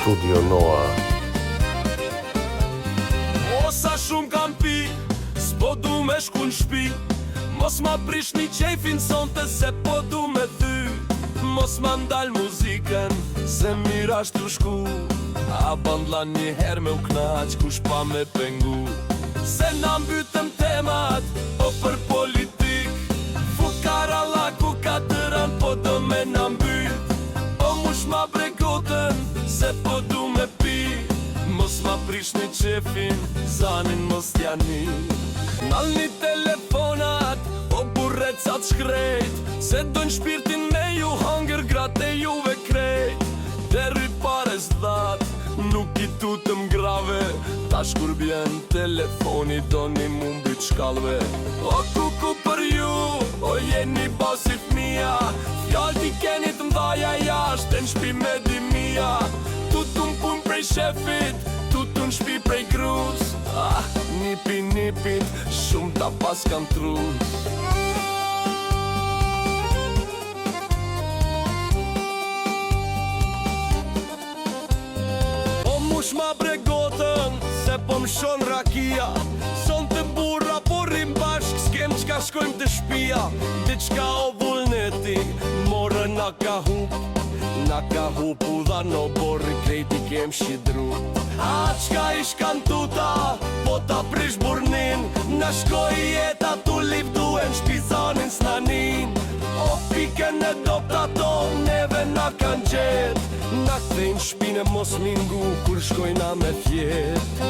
Studio Noa. O sa shumë kam pi, s'po du me shku n'shpi. Mos ma prish një qejfin sonte se po du me thy. Mos ma ndal muzikën, se mira shtu shku. A bandla një her me u knaq, kush pa me pengu. Se na mbytëm temat, po për politik. Fukara laku ka tëran, po do me na mbyt. Po mush ma bregotën, se po du me pi. Mos ma prish një qefin, zanin mos t'jani. Knall një telefonat, o burrecat shkrejt. Se dojnë shpirtin me ju hangër gratë e juve krejt. Deri pare s'dhat, nuk I tutëm grave. Tash kur bjen telefoni do një mumbyt shkallve. O kuku për ju, o jeni basi fmija. Fjall t'i kenit mdhaja jashtë, e n'shpi me dimija. Tutun pun prej shefit, tutun shpi prej grus. Nipit, shumë ta pas kam trus. Po mush ma bregotën, se po m'shon rakia. Son të burra po rrim bashk, s'kem qka shkojmë të shpia. Diçka o vullneti, morë na ka hup. Na ka hupu dha no borri krejti kem shidru. A qka ish kan tuta, po ta prish burnin. Na shkoj jeta tu livduen shpizanin s'nanin. O piken e dopta ton, neve na kan gjet. Na kthejnë shpine mos mingu, kur shkojna me fjet.